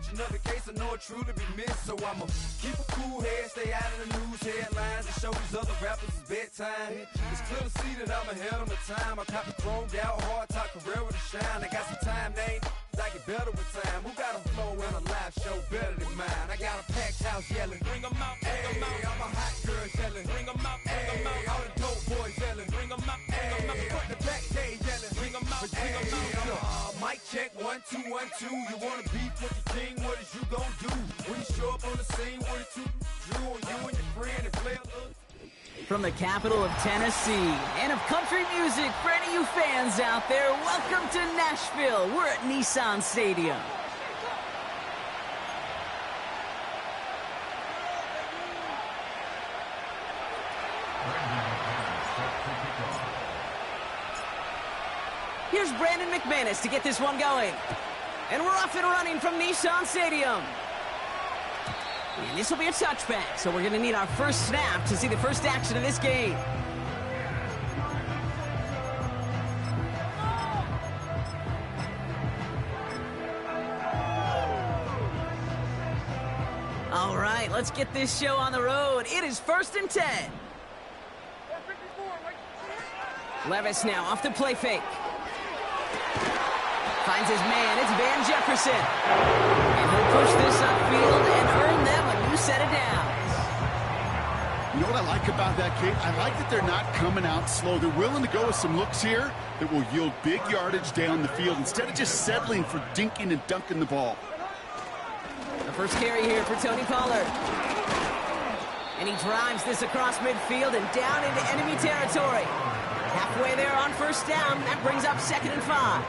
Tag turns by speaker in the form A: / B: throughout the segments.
A: catch another case, I know it truly be missed. So I'ma keep a cool head, stay out of the news headlines, and show these other rappers it's bedtime. It's clear to see that I'm ahead of my time. I cop the chromed out, hard top career with a shine. I got some time, name, I get better with time. Who got a flow and a live show better than mine? I got a packed house yelling, bring 'em out, bring 'em out. I'm a hot girl yelling, bring 'em out, bring 'em out. All the dope boys yelling, bring 'em out, bring 'em out. Put the back day yelling, bring 'em out, bring 'em out. Mic check, 1 2 1 2. You wanna beef with the king? What is you gon' do when you show up on the scene with a two drew on you and your friend and play a little?
B: From the capital of Tennessee and of country music, for any of you fans out there, welcome to Nashville. We're at Nissan Stadium. Here's Brandon McManus to get this one going. And we're off and running from Nissan Stadium. And this will be a touchback, so we're going to need our first snap to see the first action of this game. All right, let's get this show on the road. It is 1st and 10. Levis now off the play fake. Finds his man, it's Van Jefferson. And he'll push this upfield and earn them a new set of downs.
C: You know what I like about that, Kate? I like that they're not coming out slow. They're willing to go with some looks here that will yield big yardage down the field instead of just settling for dinking and dunking the ball.
B: The first carry here for Tony Pollard. And he drives this across midfield and down into enemy territory. Halfway there on first down. That brings up 2nd and 5.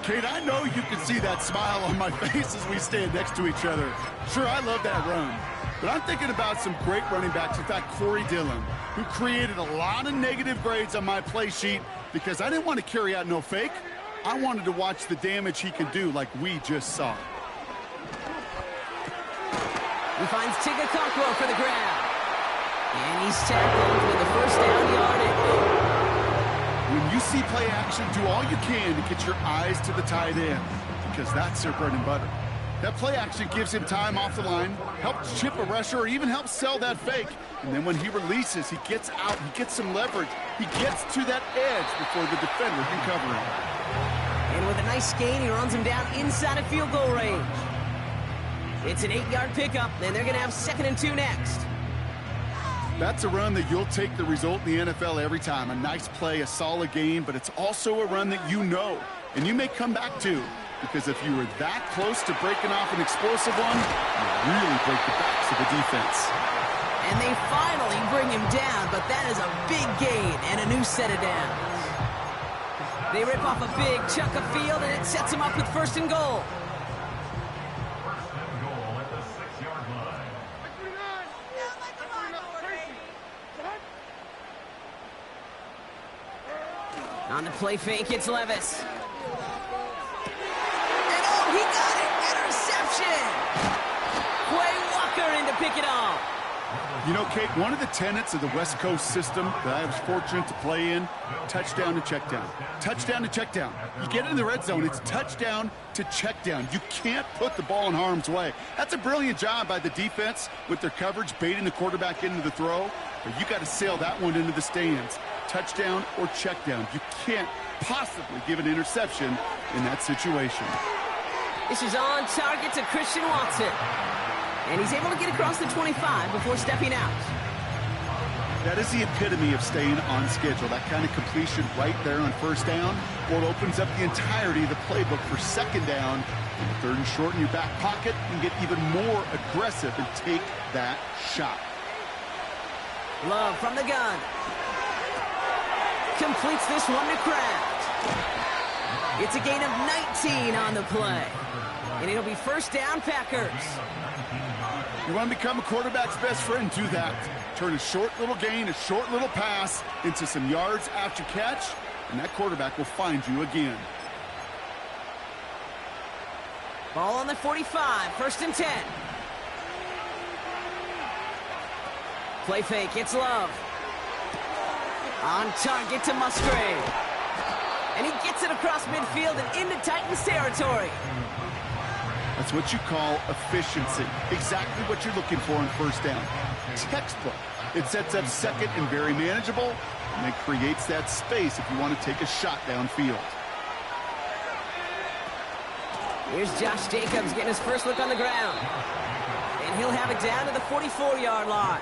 C: Kate, I know you can see that smile on my face as we stand next to each other. Sure, I love that run. But I'm thinking about some great running backs. In fact, Corey Dillon, who created a lot of negative grades on my play sheet because I didn't want to carry out no fake. I wanted to watch the damage he can do like we just saw.
B: He finds Tigger Cockrell for the grab. And he's tackled with the first down yardage.
C: When you see play action, do all you can to get your eyes to the tight end because that's their bread and butter. That play action gives him time off the line, helps chip a rusher, or even helps sell that fake. And then when he releases, he gets out, he gets some leverage. He gets to that edge before the defender can cover him.
B: And with a nice gain, he runs him down inside of field goal range. It's an 8-yard pickup, and they're going to have 2nd and 2 next.
C: That's a run that you'll take the result in the NFL every time. A nice play, a solid game, but it's also a run that you know and you may come back to because if you were that close to breaking off an explosive one, you really break the backs of the defense.
B: And they finally bring him down, but that is a big gain and a new set of downs. They rip off a big chunk of field, and it sets him up with 1st and goal. On the play fake, it's Levis. And oh, he got it! Interception! Quay Walker in to pick it off.
C: You know, Kate, one of the tenets of the West Coast system that I was fortunate to play in, touchdown to check down. Touchdown to check down. You get in the red zone, it's touchdown to check down. You can't put the ball in harm's way. That's a brilliant job by the defense with their coverage, baiting the quarterback into the throw. But you got to sail that one into the stands. Touchdown or check down. You can't possibly give an interception in that situation.
B: This is on target to Christian Watson. And he's able to get across the 25 before stepping out.
C: That is the epitome of staying on schedule. That kind of completion right there on first down. Well, it opens up the entirety of the playbook for 2nd down. And 3rd and short in your back pocket and get even more aggressive and take that shot.
B: Love from the gun. Completes this one to Kraft. It's a gain of 19 on the play. And it'll be 1st down, Packers.
C: You want to become a quarterback's best friend, do that. Turn a short little gain, a short little pass into some yards after catch, and that quarterback will find you again.
B: Ball on the 45, 1st and 10. Play fake, it's Love. On target to Musgrave. And he gets it across midfield and into Titans territory.
C: That's what you call efficiency. Exactly what you're looking for on first down. Textbook. It sets up second and very manageable, and it creates that space if you want to take a shot downfield.
B: Here's Josh Jacobs getting his first look on the ground. And he'll have it down to the 44-yard line.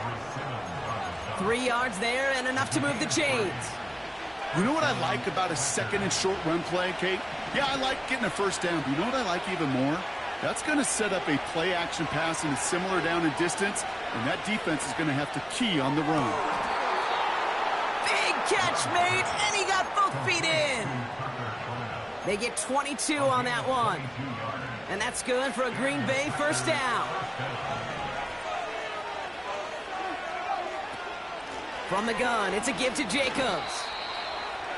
B: 3 yards there and enough to move the chains.
C: You know what I like about a second and short run play, Kate? Yeah, I like getting a first down, but you know what I like even more? That's going to set up a play-action pass in a similar down and distance, and that defense is going to have to key on the run.
B: Big catch made, and he got both feet in. They get 22 on that one. And that's good for a Green Bay first down. From the gun, it's a give to Jacobs.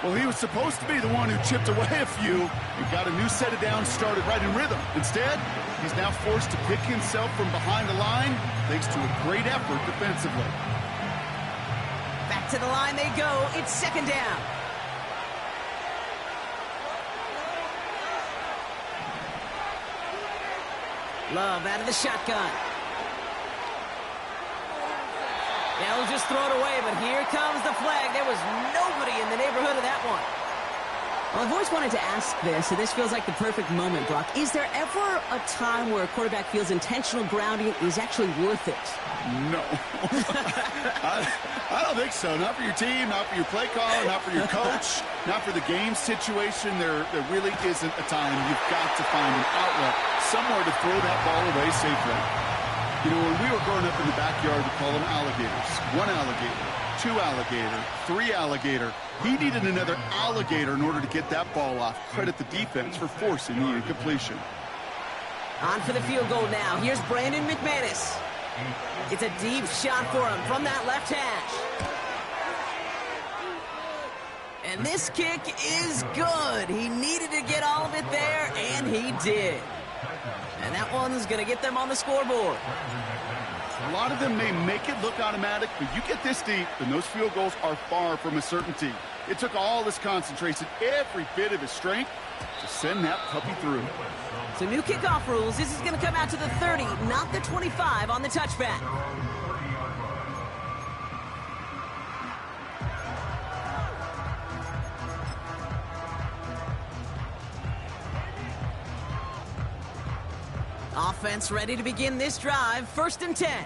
C: Well, he was supposed to be the one who chipped away a few and got a new set of downs started right in rhythm. Instead, he's now forced to pick himself from behind the line thanks to a great effort defensively.
B: Back to the line they go. It's second down. Love out of the shotgun. They'll just throw it away, but here comes the flag. There was nobody in the neighborhood of that one.
D: Well, I've always wanted to ask this, so this feels like the perfect moment, Brock. Is there ever a time where a quarterback feels intentional grounding is actually worth it?
C: No. I don't think so. Not for your team, not for your play caller, not for your coach, not for the game situation. There really isn't a time. You've got to find an outlet, somewhere to throw that ball away safely. You know, when we were growing up in the backyard, we call them alligators. 1 alligator, 2 alligator, 3 alligator. He needed another alligator in order to get that ball off. Credit the defense for forcing the incompletion.
B: On for the field goal now. Here's Brandon McManus. It's a deep shot for him from that left hash. And this kick is good. He needed to get all of it there, and he did. And that one's going to get them on the scoreboard.
C: A lot of them may make it look automatic, but you get this deep, and those field goals are far from a certainty. It took all this concentration, every bit of his strength, to send that puppy through.
B: So new kickoff rules. This is going to come out to the 30, not the 25 on the touchback. Offense ready to begin this drive. 1st and 10.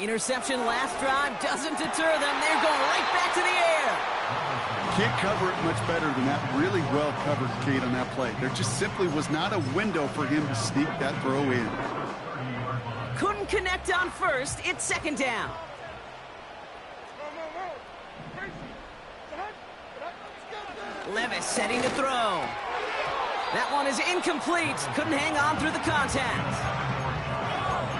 B: Interception last drive doesn't deter them. They're going right back to the air.
C: Can't cover it much better than that. Really well covered, Kate, on that play. There just simply was not a window for him to sneak that throw in.
B: Couldn't connect on 1st. It's 2nd down. Levis setting to throw. That one is incomplete. Couldn't hang on through the contact.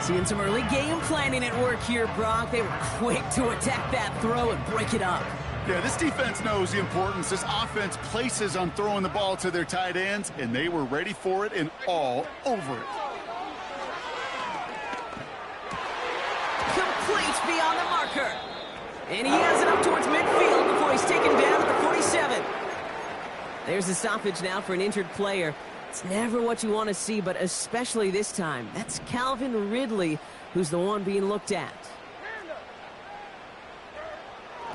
B: Seeing some early game planning at work here, Brock. They were quick to attack that throw and break it up.
C: Yeah, this defense knows the importance this offense places on throwing the ball to their tight ends, and they were ready for it and all over it.
B: Complete beyond the marker. And he has it up towards midfield before he's taken down at the 47. There's a stoppage now for an injured player. It's never what you want to see, but especially this time. That's Calvin Ridley, who's the one being looked at.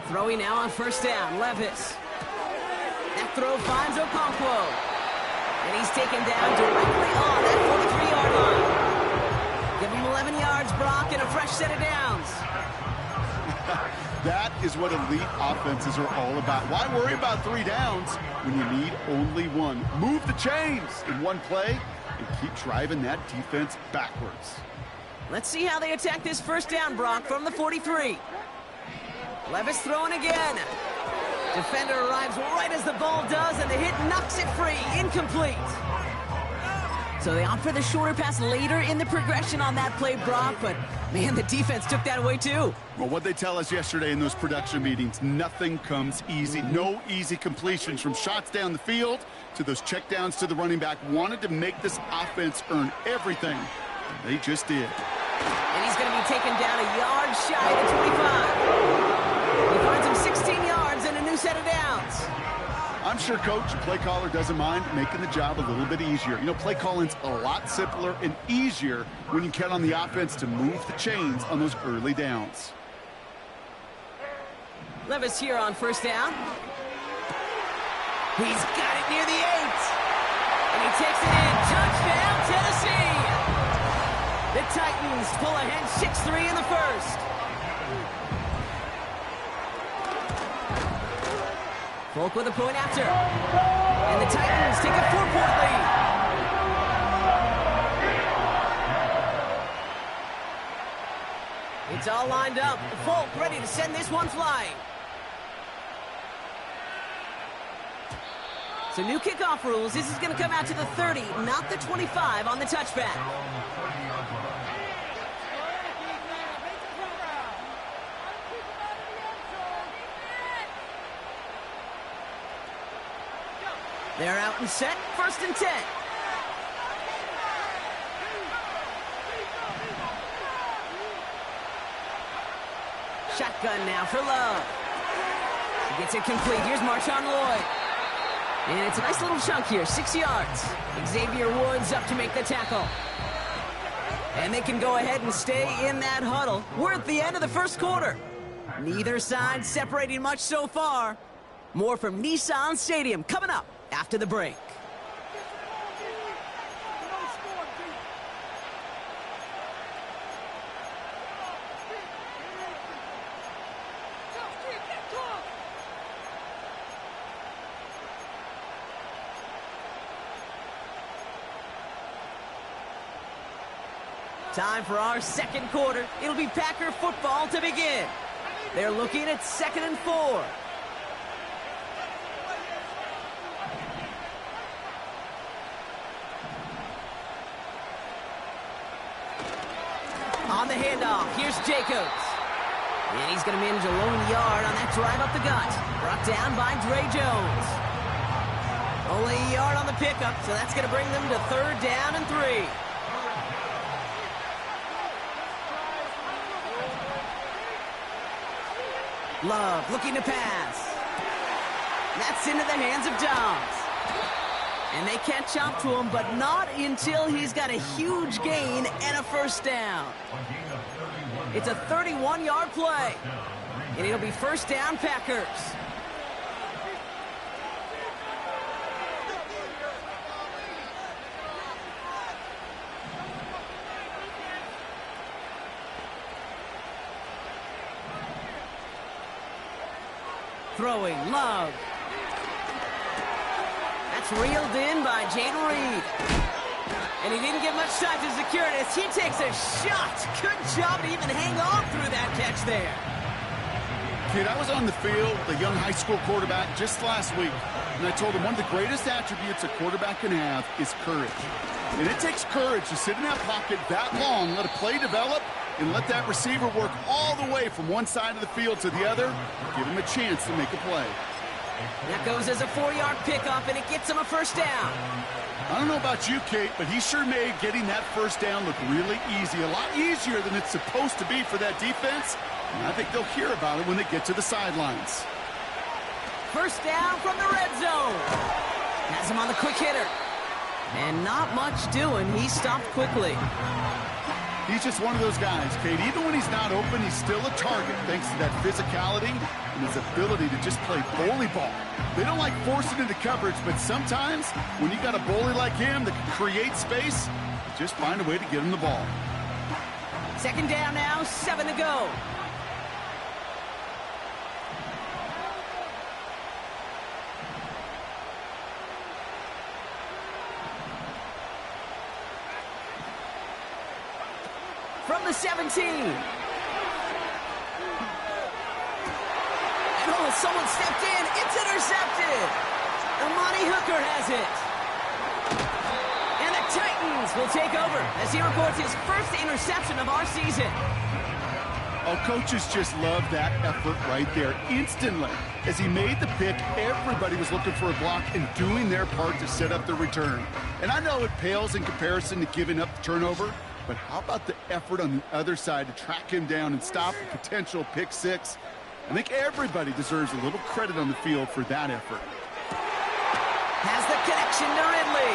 B: Throwing now on 1st down, Levis. That throw finds Okonkwo. And he's taken down directly on that 43-yard line. Give him 11 yards, Brock, and a fresh set of downs.
C: That is what elite offenses are all about. Why worry about 3 downs when you need only 1? Move the chains in one play and keep driving that defense backwards.
B: Let's see how they attack this 1st down, Brock, from the 43. Levis throwing again. Defender arrives right as the ball does, and the hit knocks it free. Incomplete. So they opt for the shorter pass later in the progression on that play, Brock, but man, the defense took that away too.
C: Well, what they tell us yesterday in those production meetings, nothing comes easy. No easy completions from shots down the field to those checkdowns to the running back. Wanted to make this offense earn everything. They just did.
B: And he's going to be taken down a yard shy of the 25. He finds him 16 yards and a new set of downs.
C: sure, Coach, play caller doesn't mind making the job a little bit easier. You know, play calling's a lot simpler and easier when you count on the offense to move the chains on those early downs.
B: Levis here on first down. He's got it near the 8. And he takes it in. Touchdown, Tennessee! The Titans pull ahead 6-3 in the first. Folk with a point after. And the Titans take a 4-point lead. It's all lined up. Folk ready to send this one flying. So new kickoff rules. This is going to come out to the 30, not the 25 on the touchback. They're out and set, 1st and 10. Shotgun now for Love. He gets it complete. Here's Marshawn Lloyd. And it's a nice little chunk here, 6 yards. Xavier Woods up to make the tackle. And they can go ahead and stay in that huddle. We're at the end of the first quarter. Neither side separating much so far. More from Nissan Stadium coming up after the break. Time for our second quarter. It'll be Packer football to begin. They're looking at 2nd and 4. On the handoff, here's Jacobs. And he's going to manage a lone yard on that drive up the gut. Brought down by Dre Jones. Only a yard on the pickup, so that's going to bring them to 3rd down and 3. Love looking to pass. That's into the hands of Dobbs. And they catch up to him, but not until he's got a huge gain and a 1st down. It's a 31-yard play. And it'll be 1st down, Packers. Throwing, Love. That's reeled in by Jayden Reed. And he didn't get much time to secure it as he takes a shot. Good job to even hang on through that catch there.
C: Kid, I was on the field, the young high school quarterback, just last week. And I told him one of the greatest attributes a quarterback can have is courage. And it takes courage to sit in that pocket that long, let a play develop, and let that receiver work all the way from one side of the field to the other, give him a chance to make a play.
B: That goes as a 4-yard pickup, and it gets him a 1st down.
C: I don't know about you, Kate, but he sure made getting that 1st down look really easy, a lot easier than it's supposed to be for that defense. And I think they'll hear about it when they get to the sidelines.
B: 1st down from the red zone. Has him on the quick hitter. And not much doing. He stopped quickly.
C: He's just one of those guys, Kate. Even when he's not open, he's still a target thanks to that physicality and his ability to just play bully ball. They don't like forcing into coverage, but sometimes when you got a bully like him that can create space, just find a way to get him the ball.
B: 2nd down now, 7 to go. From the 17. And oh, someone stepped in. It's intercepted. Amani Hooker has it. And the Titans will take over as he records his 1st interception of our season.
C: Oh, coaches just love that effort right there. Instantly, as he made the pick, everybody was looking for a block and doing their part to set up the return. And I know it pales in comparison to giving up the turnover, but how about the effort on the other side to track him down and stop a potential pick 6? I think everybody deserves a little credit on the field for that effort.
B: connection to Ridley.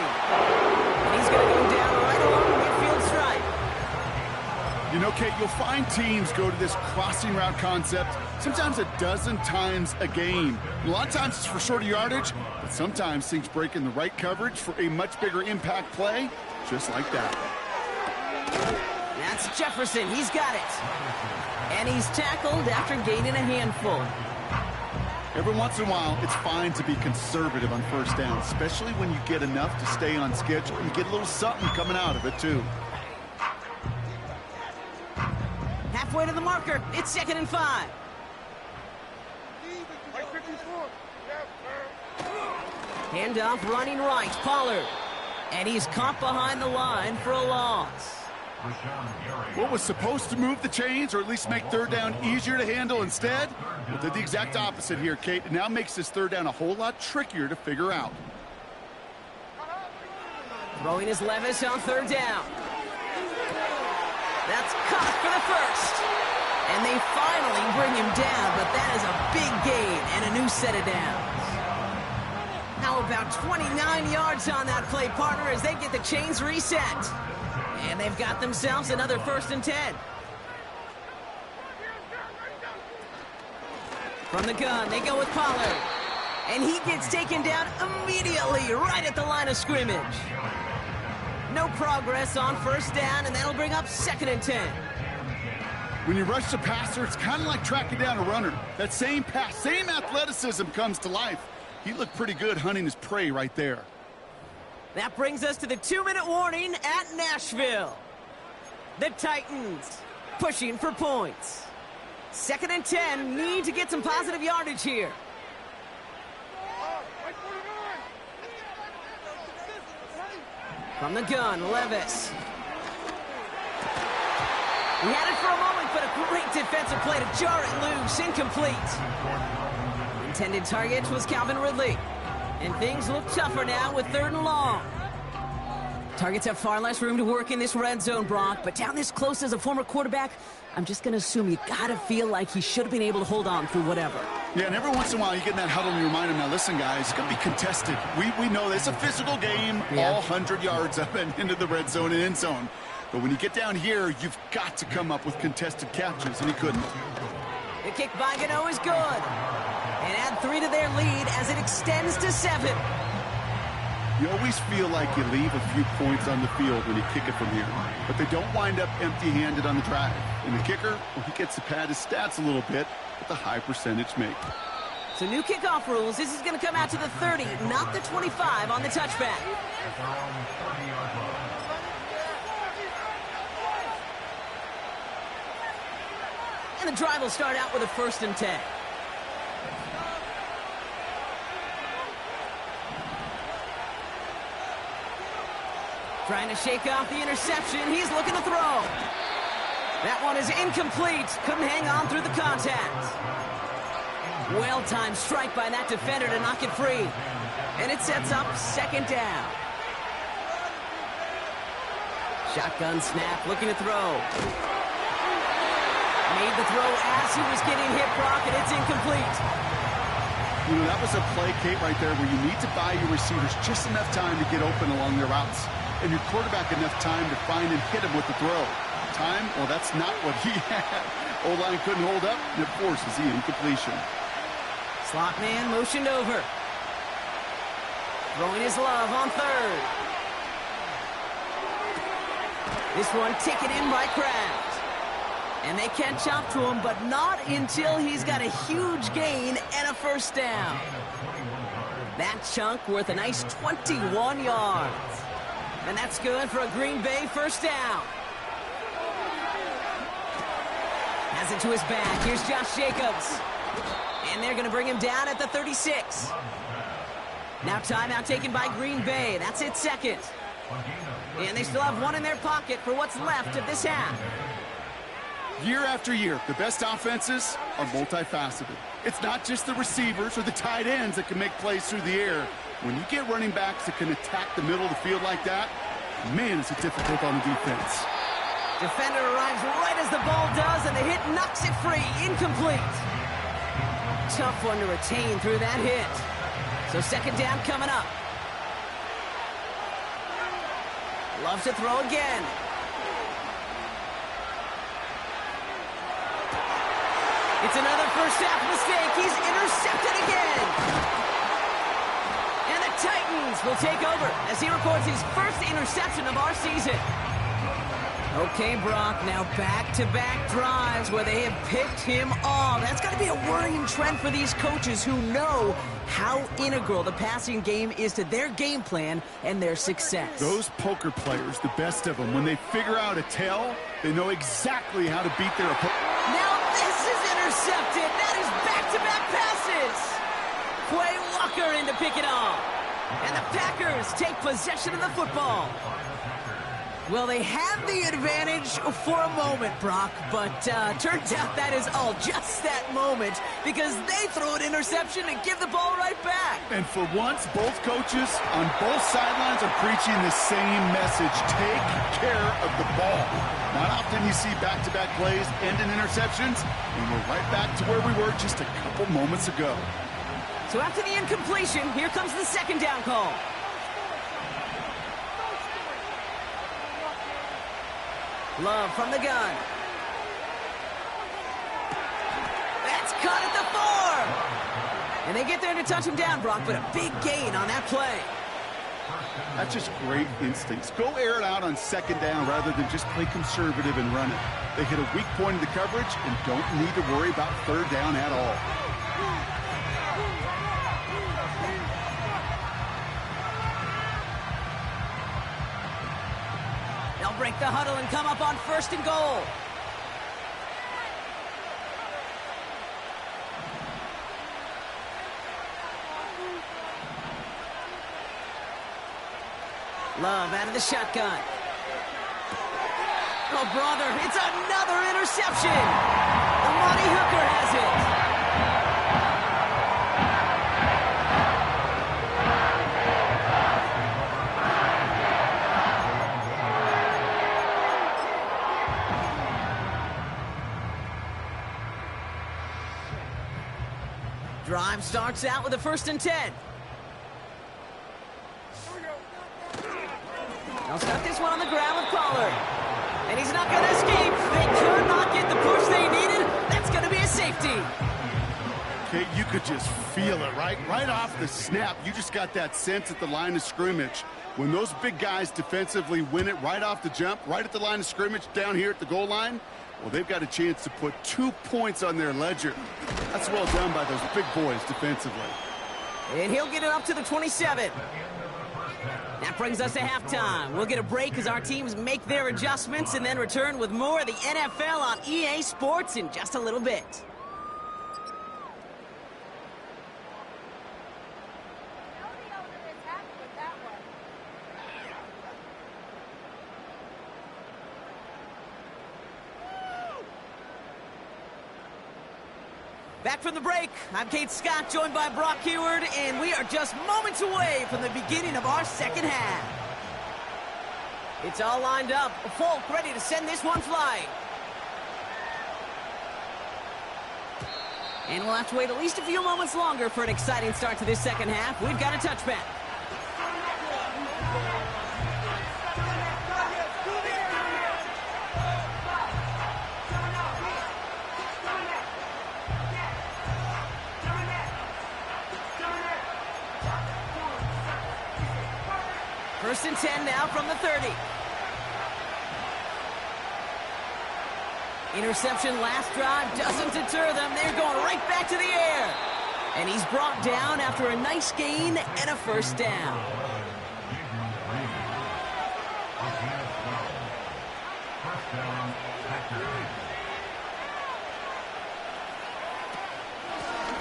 B: And he's going to go down right along the midfield stripe.
C: You know, Kate, you'll find teams go to this crossing route concept sometimes a dozen times a game. A lot of times it's for shorter yardage, but sometimes things break in the right coverage for a much bigger impact play, just like that.
B: That's Jefferson. He's got it. And he's tackled after gaining a handful.
C: Every once in a while, it's fine to be conservative on first down, especially when you get enough to stay on schedule. You get a little something coming out of it, too.
B: Halfway to the marker. It's 2nd and 5. Handoff running right. Pollard. And he's caught behind the line for a loss.
C: What was supposed to move the chains, or at least make third down easier to handle instead? Well, did the exact opposite here, Kate. It now makes this third down a whole lot trickier to figure out.
B: Throwing is Levis on 3rd down. That's caught for the first. And they finally bring him down, but that is a big gain and a new set of downs. How about 29 yards on that play, partner, as they get the chains reset. And they've got themselves another 1st and 10. From the gun, they go with Pollard. And he gets taken down immediately right at the line of scrimmage. No progress on 1st down, and that'll bring up 2nd and 10.
C: When you rush the passer, it's kind of like tracking down a runner. That same pass, same athleticism comes to life. He looked pretty good hunting his prey right there.
B: That brings us to the 2-minute warning at Nashville. The Titans pushing for points. 2nd and 10, need to get some positive yardage here. From the gun, Levis. He had it for a moment, but a great defensive play to jar it loose. Incomplete. Intended target was Calvin Ridley. And things look tougher now with 3rd and long. Targets have far less room to work in this red zone, Brock, but down this close as a former quarterback, I'm just going to assume you got to feel like he should have been able to hold on through whatever.
C: Yeah, and every once in a while you get in that huddle and you remind him, now listen, guys, it's going to be contested. We know this. It's a physical game, all 100 yards up and into the red zone and end zone. But when you get down here, you've got to come up with contested catches, and he couldn't.
B: The kick by Gano is good. And add 3 to their lead as it extends to 7.
C: You always feel like you leave a few points on the field when you kick it from here. But they don't wind up empty-handed on the drive. And the kicker, well, he gets to pad his stats a little bit with a high percentage make.
B: So new kickoff rules. This is going to come out to the 30, not the 25 on the touchback. And the drive will start out with a 1st and 10. Trying to shake off the interception. He's looking to throw. That one is incomplete. Couldn't hang on through the contact. Well-timed strike by that defender to knock it free. And it sets up 2nd down. Shotgun snap, looking to throw. Made the throw as he was getting hit, Brock, and it's incomplete.
C: You know, that was a play, Kate, right there where you need to buy your receivers just enough time to get open along their routes. And your quarterback enough time to find and hit him with the throw. Time? Well, that's not what he had. O-line couldn't hold up, and it forces the incompletion.
B: Slot man motioned over. Throwing his love on 3rd. This one taken in by Kraft. And they catch up to him, but not until he's got a huge gain and a 1st down. That chunk worth a nice 21 yards. And that's good for a Green Bay 1st down. Has it to his back. Here's Josh Jacobs. And they're going to bring him down at the 36. Now timeout taken by Green Bay. That's it 2nd. And they still have 1 in their pocket for what's left of this half.
C: Year after year, the best offenses are multifaceted. It's not just the receivers or the tight ends that can make plays through the air. When you get running backs that can attack the middle of the field like that, man, is it difficult on the defense.
B: Defender arrives right as the ball does, and the hit knocks it free. Incomplete. Tough one to retain through that hit. So 2nd down coming up. Loves to throw again. It's another first half mistake. He's intercepted again. And the Titans will take over as he records his first interception of our season. Okay, Brock, now back-to-back drives where they have picked him off. That's got to be a worrying trend for these coaches who know how integral the passing game is to their game plan and their success.
C: Those poker players, the best of them, when they figure out a tell, they know exactly how to beat their opponent.
B: Now this is intercepted. That is back-to-back passes. Quay Walker in to pick it off. And the Packers take possession of the football. Well, they have the advantage for a moment, Brock, but turns out that is all just that moment because they throw an interception and give the ball right back.
C: And for once, both coaches on both sidelines are preaching the same message. Take care of the ball. Not often you see back-to-back plays end in interceptions, and we're right back to where we were just a couple moments ago.
B: So after the incompletion, here comes the second down call. Love from the gun. That's caught at the 4. And they get there to touch him down, Brock, but a big gain on that play.
C: That's just great instincts. Go air it out on second down rather than just play conservative and run it. They hit a weak point in the coverage and don't need to worry about third down at all.
B: They'll break the huddle and come up on 1st and goal. Love out of the shotgun. Oh, brother, it's another interception. Amani Hooker has it. Drive starts out with a 1st and 10. They'll start this one on the ground with Pollard. And he's not going to escape. They could not get the push they needed. That's going to be a safety.
C: Okay, you could just feel it, right? Right off the snap, you just got that sense at the line of scrimmage. When those big guys defensively win it right off the jump, right at the line of scrimmage down here at the goal line, well, they've got a chance to put 2 points on their ledger. That's well done by those big boys defensively.
B: And he'll get it up to the 27. That brings us to halftime. We'll get a break as our teams make their adjustments and then return with more of the NFL on EA Sports in just a little bit. Back from the break, I'm Kate Scott, joined by Brock Huard, and we are just moments away from the beginning of our second half. It's all lined up. Folk ready to send this one flying. And we'll have to wait at least a few moments longer for an exciting start to this second half. We've got a touchback. First and 10 now from the 30. Interception last drive doesn't deter them. They're going right back to the air. And he's brought down after a nice gain and a first down.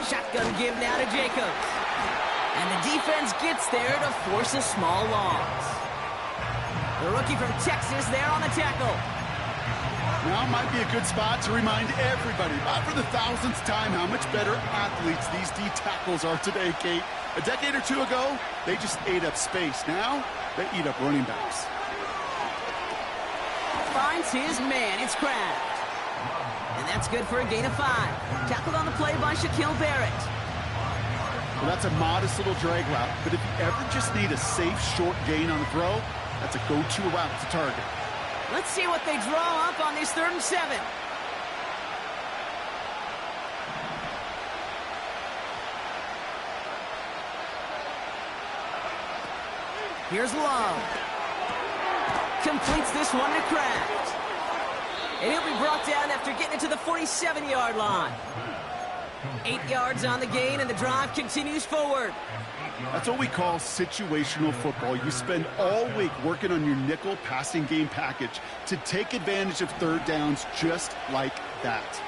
B: Shotgun give now to Jacobs. And the defense gets there to force a small loss. The rookie from Texas there on the tackle.
C: Now might be a good spot to remind everybody, not for the 1000th time, how much better athletes these D tackles are today, Kate. A decade or two ago, they just ate up space. Now, they eat up running backs.
B: Finds his man. It's Kraft. And that's good for a gain of 5. Tackled on the play by Shaquille Barrett.
C: Well, that's a modest little drag route, but if you ever just need a safe, short gain on the throw, That's a go-to route to target.
B: Let's see what they draw up on this 3rd and 7. Here's Love. Completes this one to Kraft. And he'll be brought down after getting it to the 47-yard line. 8 yards on the gain, and the drive continues forward.
C: That's what we call situational football. You spend all week working on your nickel passing game package to take advantage of 3rd downs just like that.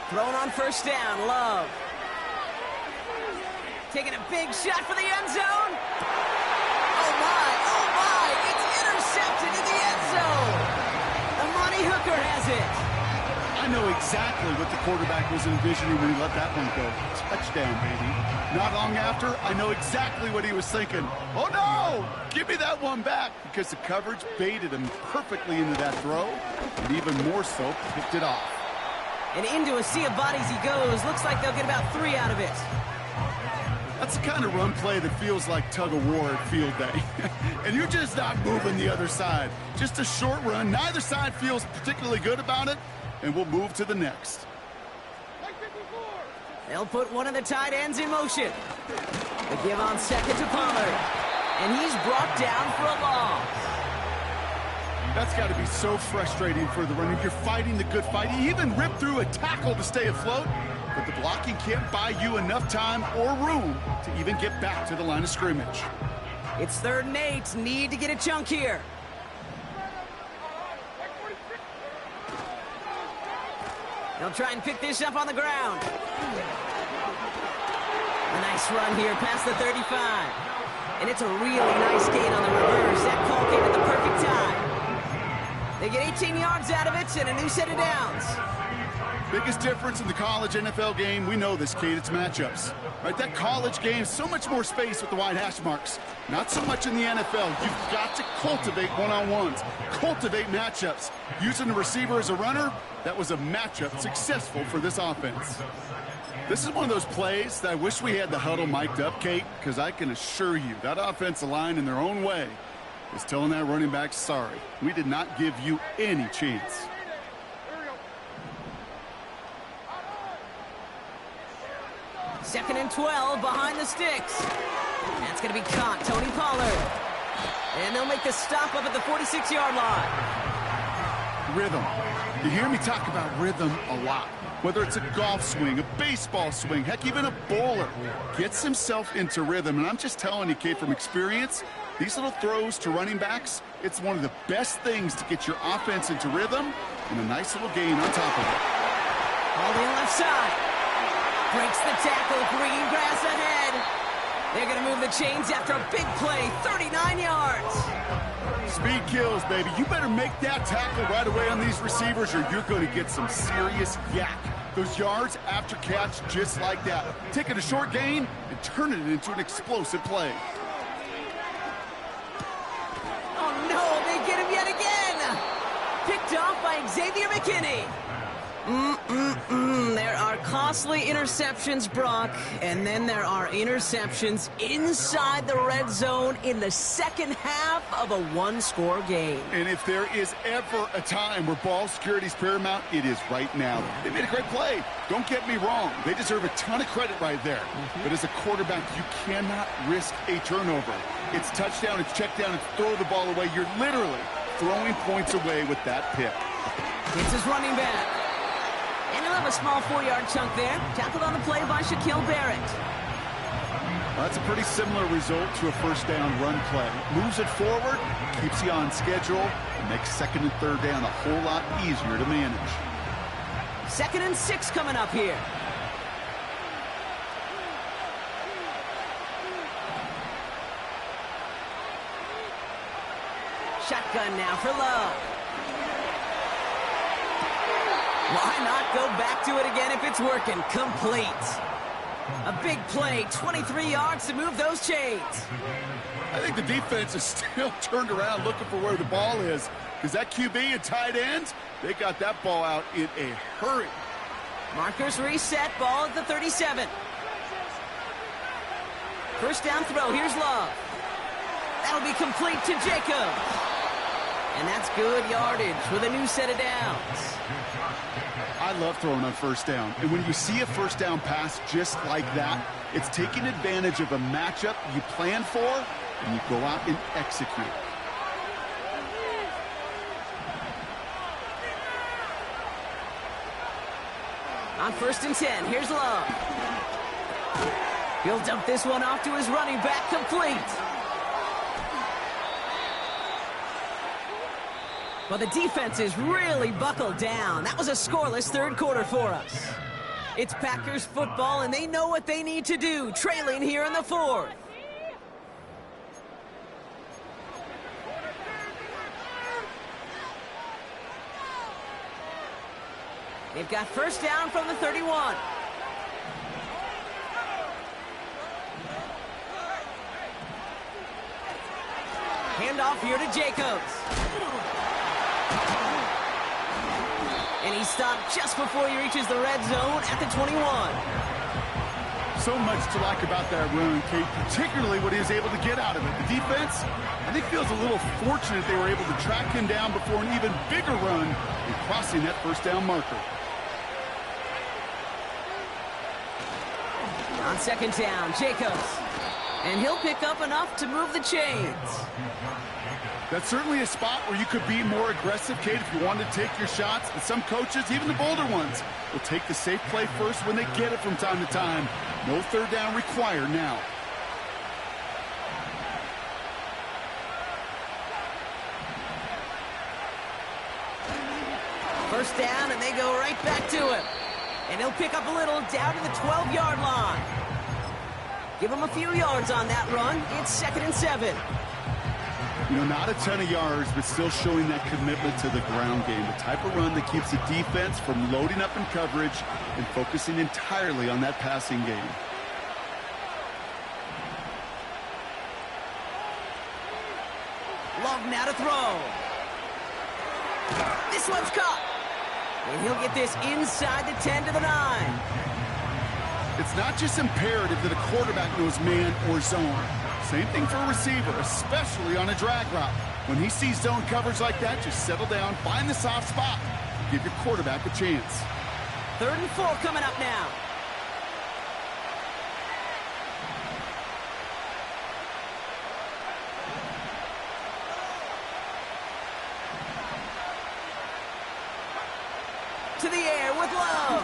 B: Thrown on 1st down, Love. Taking a big shot for the end zone. Oh my, it's intercepted in the end zone. Amani Hooker has it.
C: I know exactly what the quarterback was envisioning when he let that one go. Touchdown, baby. Not long after, I know exactly what he was thinking. Oh no, give me that one back, because the coverage baited him perfectly into that throw, and even more so, picked it off.
B: And into a sea of bodies he goes. Looks like they'll get about 3 out of it.
C: That's the kind of run play that feels like tug-of-war at field day. And you're just not moving the other side. Just a short run. Neither side feels particularly good about it, and we'll move to the next.
B: They'll put one of the tight ends in motion. The give on 2nd to Pollard. And he's brought down for a loss.
C: That's got to be so frustrating for the runner. You're fighting the good fight. You even rip through a tackle to stay afloat, but the blocking can't buy you enough time or room to even get back to the line of scrimmage.
B: It's 3rd and 8. Need to get a chunk here. They'll try and pick this up on the ground. A nice run here past the 35. And it's a really nice gain on the reverse. That call came at the perfect time. They get 18 yards out of it and a new set of downs.
C: Biggest difference in the college NFL game, we know this, Kate, it's matchups. Right, that college game, so much more space with the wide hash marks. Not so much in the NFL. You've got to cultivate one-on-ones, cultivate matchups. Using the receiver as a runner, that was a matchup successful for this offense. This is one of those plays that I wish we had the huddle mic'd up, Kate, because I can assure you that offensive line in their own way is telling that running back, sorry, we did not give you any chance.
B: Second and 12 behind the sticks. That's going to be caught. Tony Pollard. And they'll make the stop up at the 46-yard line.
C: Rhythm. You hear me talk about rhythm a lot. Whether it's a golf swing, a baseball swing, heck, even a bowler gets himself into rhythm. And I'm just telling you, Kate, from experience, these little throws to running backs, it's one of the best things to get your offense into rhythm, and a nice little gain on top of it.
B: Holding left side. Breaks the tackle. Green grass ahead. They're going to move the chains after a big play. 39 yards.
C: Speed kills, baby. You better make that tackle right away on these receivers, or you're going to get some serious yak. Those yards after catch just like that. Taking a short gain and turning it into an explosive play.
B: Oh, no, they get him yet again. Picked off by Xavier McKinney. There are costly interceptions, Brock, and then there are interceptions inside the red zone in the second half of a one-score game.
C: And if there is ever a time where ball security is paramount, it is right now. They made a great play. Don't get me wrong. They deserve a ton of credit right there. But as a quarterback, you cannot risk a turnover. It's touchdown, it's check down, it's throw the ball away. You're literally throwing points away with that pick.
B: It's his running back. And he'll have a small 4-yard chunk there. Tackled on the play by Shaquille Barrett.
C: Well, that's a pretty similar result to a first down run play. Moves it forward, keeps you on schedule, and makes second and third down a whole lot easier to manage.
B: 2nd and 6 coming up here. Shotgun now for Love. Why not go back to it again if it's working? Complete. A big play, 23 yards to move those chains.
C: I think the defense is still turned around looking for where the ball is, because that QB and tight ends, they got that ball out in a hurry.
B: Markers reset, ball at the 37. First down throw, here's Love. That'll be complete to Jacobs. And that's good yardage with a new set of downs.
C: I love throwing on first down. And when you see a first down pass just like that, it's taking advantage of a matchup you plan for, and you go out and execute.
B: On 1st and 10, here's Love. He'll dump this one off to his running back, complete. Well, the defense is really buckled down. That was a scoreless third quarter for us. It's Packers football, and they know what they need to do, trailing here in the 4th. They've got first down from the 31. Handoff here to Jacobs. And he stopped just before he reaches the red zone at the 21.
C: So much to like about that run, Kate, particularly what he was able to get out of it. The defense, I think, feels a little fortunate they were able to track him down before an even bigger run and crossing that first down marker.
B: On 2nd down, Jacobs. And he'll pick up enough to move the chains.
C: That's certainly a spot where you could be more aggressive, Kate, if you wanted to take your shots. And some coaches, even the bolder ones, will take the safe play first when they get it from time to time. No third down required now.
B: First down, and they go right back to him. And he'll pick up a little down to the 12-yard line. Give him a few yards on that run. It's 2nd and 7.
C: You know, not a ton of yards, but still showing that commitment to the ground game. The type of run that keeps the defense from loading up in coverage and focusing entirely on that passing game.
B: Love now to throw. This one's caught. And he'll get this inside the 10 to the 9.
C: It's not just imperative that a quarterback knows man or zone. Same thing for a receiver, especially on a drag route. When he sees zone coverage like that, just settle down, find the soft spot, give your quarterback a chance.
B: 3rd and 4 coming up now. To the air with Love.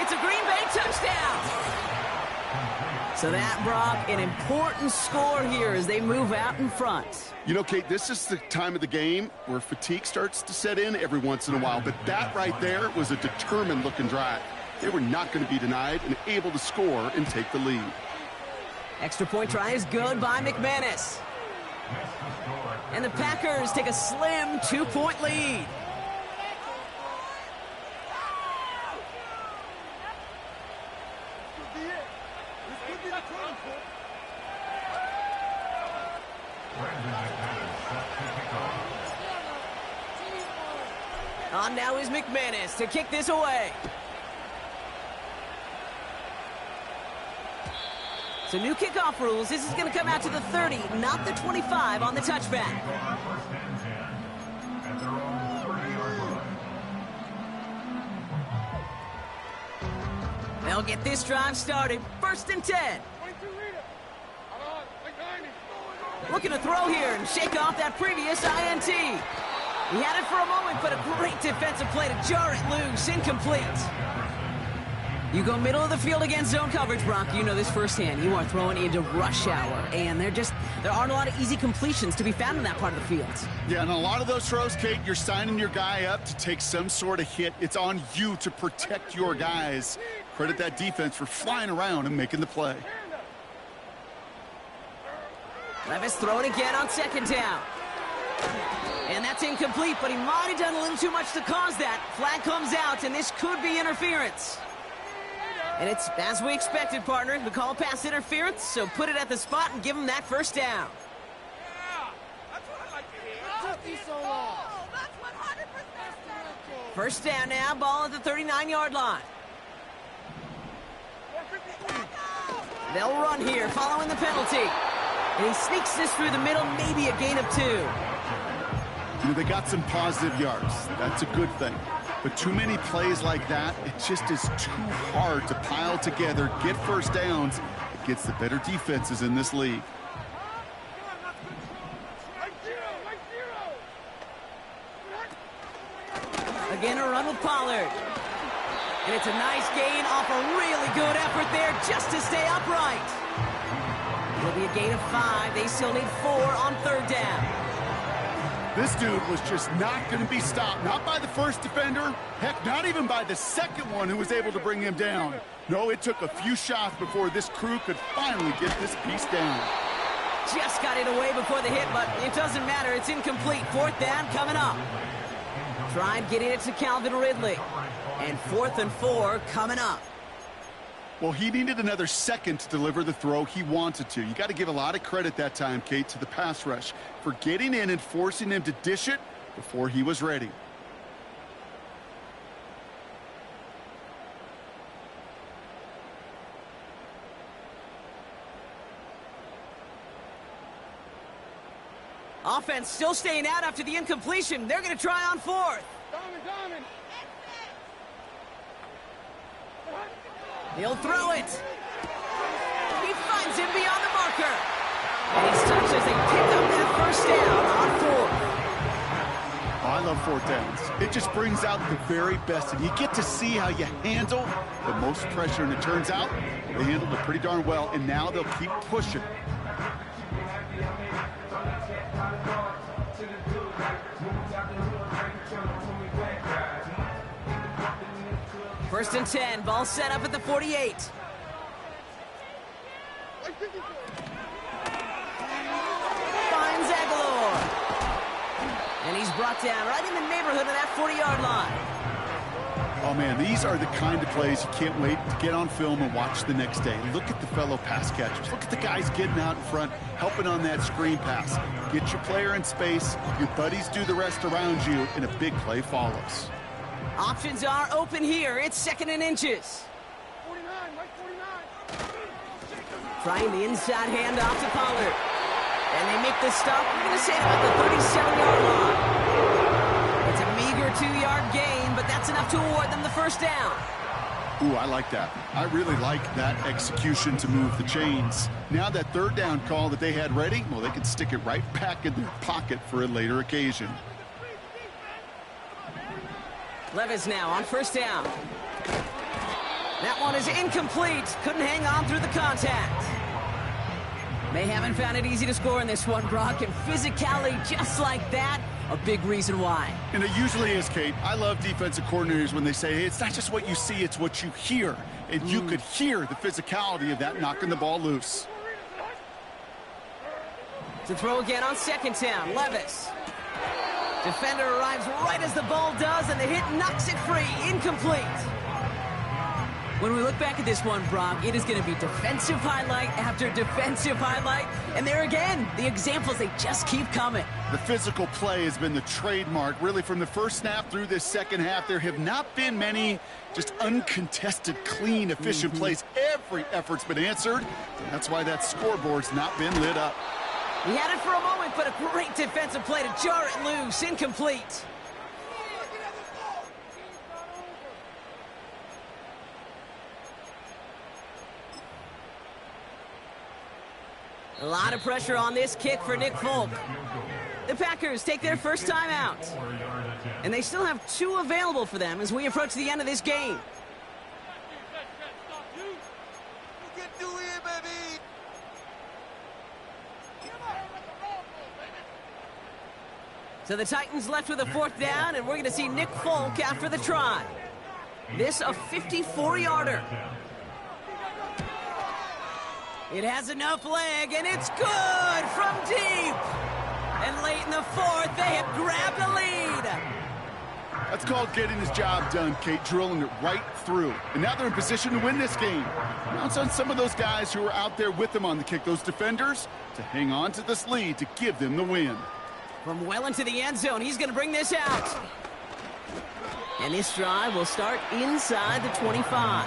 B: It's a Green Bay touchdown. So that, Brock, an important score here as they move out in front.
C: You know, Kate, this is the time of the game where fatigue starts to set in every once in a while. But that right there was a determined-looking drive. They were not going to be denied and able to score and take the lead.
B: Extra point try is good by McManus. And the Packers take a slim 2-point lead. On now is McManus to kick this away. So new kickoff rules. This is going to come out to the 30, not the 25 on the touchback. They'll get this drive started. 1st and 10. Looking to throw here and shake off that previous INT. He had it for a moment, but a great defensive play to jar it loose. Incomplete. You go middle of the field against zone coverage, Brock. You know this firsthand. You are throwing into rush hour, and there aren't a lot of easy completions to be found in that part of the field.
C: Yeah, and a lot of those throws, Kate, you're signing your guy up to take some sort of hit. It's on you to protect your guys. Credit that defense for flying around and making the play.
B: Levis throwing again on 2nd down. And that's incomplete, but he might have done a little too much to cause that. Flag comes out, and this could be interference. And it's as we expected, partner. We call pass interference, so put it at the spot and give him that first down.
E: Yeah, that's what I like to hear. So long. That's 100%.
B: First down now, ball at the 39-yard line. They'll run here following the penalty. And he sneaks this through the middle, maybe a gain of 2.
C: You know, they got some positive yards. That's a good thing. But too many plays like that, it just is too hard to pile together, get first downs against the better defenses in this league.
B: Again, a run with Pollard. And it's a nice gain off a really good effort there just to stay upright. It'll be a gain of 5. They still need 4 on 3rd down.
C: This dude was just not going to be stopped. Not by the first defender. Heck, not even by the second one who was able to bring him down. No, it took a few shots before this crew could finally get this piece down.
B: Just got it away before the hit, but it doesn't matter. It's incomplete. 4th down coming up. Tried getting it to Calvin Ridley. And 4th and 4 coming up.
C: Well, he needed another second to deliver the throw he wanted to. You got to give a lot of credit that time, Kate, to the pass rush for getting in and forcing him to dish it before he was ready.
B: Offense still staying out after the incompletion. They're going to try on 4th.
E: Diamond.
B: He'll throw it. He finds him beyond the marker. And he's touched as they pick up that first down on 4th.
C: Oh, I love 4th downs. It just brings out the very best, and you get to see how you handle the most pressure, and it turns out they handled it pretty darn well, and now they'll keep pushing.
B: First and 10, ball set up at the 48. Finds Aguilar. And he's brought down right in the neighborhood of that 40-yard line.
C: Oh, man, these are the kind of plays you can't wait to get on film and watch the next day. Look at the fellow pass catchers. Look at the guys getting out in front, helping on that screen pass. Get your player in space, your buddies do the rest around you, and a big play follows.
B: Options are open here. It's 2nd and inches.
E: 49, Mike 49.
B: Trying the inside handoff to Pollard. And they make the stop, we're going to say, about the 37-yard line. It's a meager 2-yard gain, but that's enough to award them the first down.
C: Ooh, I like that. I really like that execution to move the chains. Now that 3rd down call that they had ready, well, they can stick it right back in their pocket for a later occasion.
B: Levis now on 1st down. That one is incomplete. Couldn't hang on through the contact. They haven't found it easy to score in this one, Brock, and physicality just like that, a big reason why.
C: And it usually is, Kate. I love defensive coordinators when they say, hey, it's not just what you see, it's what you hear. And you could hear the physicality of that knocking the ball loose.
B: To throw again on 2nd down, Levis. Defender arrives right as the ball does, and the hit knocks it free. Incomplete. When we look back at this one, Brock, it is going to be defensive highlight after defensive highlight. And there again, the examples, they just keep coming.
C: The physical play has been the trademark. Really, from the first snap through this second half, there have not been many just uncontested, clean, efficient plays. Every effort's been answered. And that's why that scoreboard's not been lit up.
B: He had it for a moment, but a great defensive play to jar it loose. Incomplete. A lot of pressure on this kick for Nick Folk. The Packers take their first time out. And they still have 2 available for them as we approach the end of this game.
E: You can do it, baby.
B: So the Titans left with a 4th down, and we're going to see Nick Folk after the try. This a 54-yarder. It has enough leg, and it's good from deep. And late in the 4th, they have grabbed the lead.
C: That's called getting his job done, Kate, drilling it right through. And now they're in position to win this game. Now it's on some of those guys who are out there with them on the kick, those defenders, to hang on to this lead to give them the win.
B: From well into the end zone, he's going to bring this out. And this drive will start inside the 25.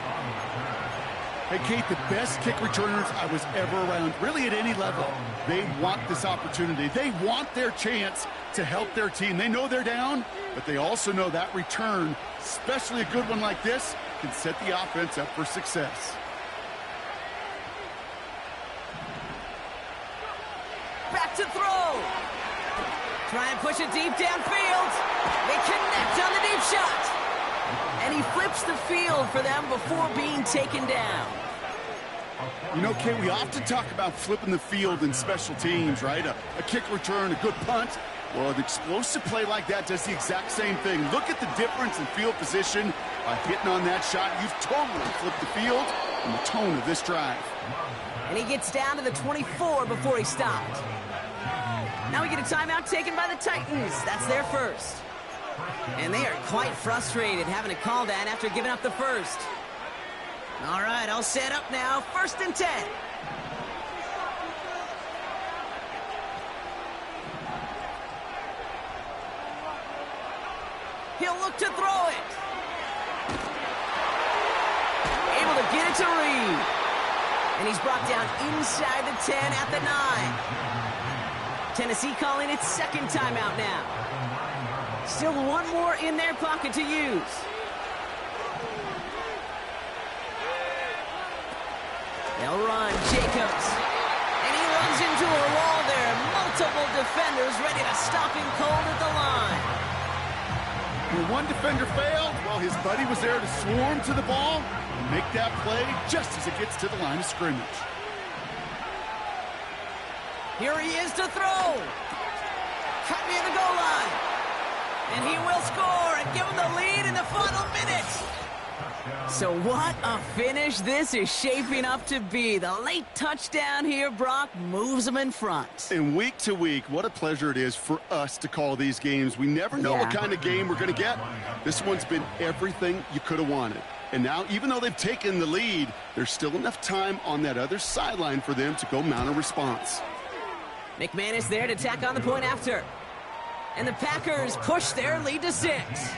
C: Hey, Kate, the best kick returners I was ever around, really at any level, they want this opportunity. They want their chance to help their team. They know they're down, but they also know that return, especially a good one like this, can set the offense up for success.
B: Back to throw. Try and push it deep downfield. They connect on the deep shot. And he flips the field for them before being taken down.
C: You know, Kate, we often talk about flipping the field in special teams, right? A kick return, a good punt. Well, an explosive play like that does the exact same thing. Look at the difference in field position. By hitting on that shot, you've totally flipped the field and the tone of this drive.
B: And he gets down to the 24 before he stopped. Now we get a timeout taken by the Titans. That's their first. And they are quite frustrated having to call that after giving up the first. All right, all set up now. 1st and 10. He'll look to throw it. Able to get it to Reed. And he's brought down inside the 10 at the 9. Tennessee calling its second timeout now. Still one more in their pocket to use. They'll run. Jacobs. And he runs into a wall there. Multiple defenders ready to stop him cold at the line.
C: When one defender failed, well, his buddy was there to swarm to the ball and make that play just as it gets to the line of scrimmage.
B: Here he is to throw. Cut near the goal line. And he will score and give him the lead in the final minute. So what a finish this is shaping up to be. The late touchdown here, Brock, moves them in front.
C: And week to week, what a pleasure it is for us to call these games. We never know what kind of game we're going to get. This one's been everything you could have wanted. And now, even though they've taken the lead, there's still enough time on that other sideline for them to go mount a response.
B: McManus there to tack on the point after. And the Packers push their lead to 6.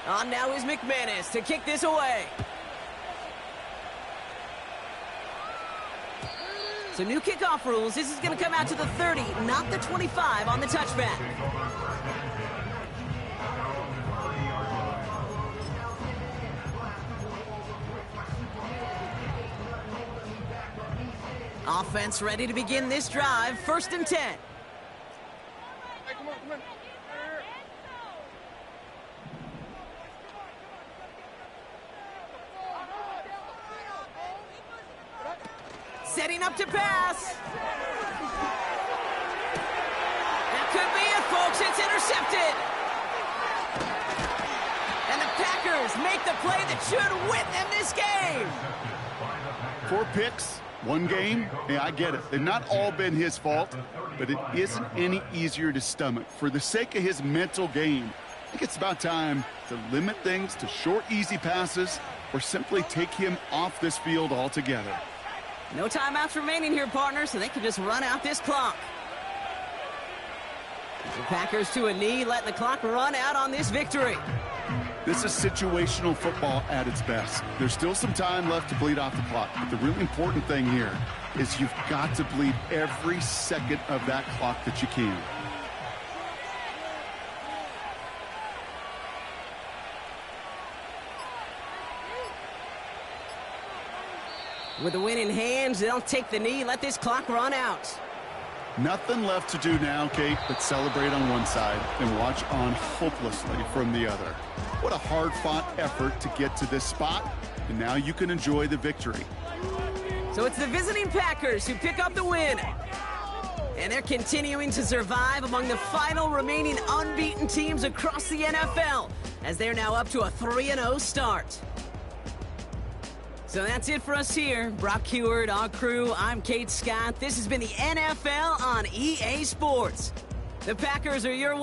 B: On now is McManus to kick this away. So new kickoff rules. This is going to come out to the 30, not the 25 on the touchback. Offense ready to begin this drive. 1st and 10.
E: Hey, come on, come on.
B: Setting up to pass. That could be it, folks. It's intercepted. And the Packers make the play that should win them this game.
C: 4 picks, 1 game. Yeah, I get it. They've not all been his fault, but it isn't any easier to stomach. For the sake of his mental game, I think it's about time to limit things to short, easy passes or simply take him off this field altogether.
B: No timeouts remaining here, partner, so they can just run out this clock. The Packers to a knee, letting the clock run out on this victory.
C: This is situational football at its best. There's still some time left to bleed off the clock, but the really important thing here is you've got to bleed every second of that clock that you can.
B: With the win in hands, they'll take the knee, let this clock run out.
C: Nothing left to do now, Kate, but celebrate on one side and watch on hopelessly from the other. What a hard-fought effort to get to this spot, and now you can enjoy the victory.
B: So it's the visiting Packers who pick up the win. And they're continuing to survive among the final remaining unbeaten teams across the NFL, as they're now up to a 3-0 start. So that's it for us here. Brock Huard, our crew, I'm Kate Scott. This has been the NFL on EA Sports. The Packers are your win.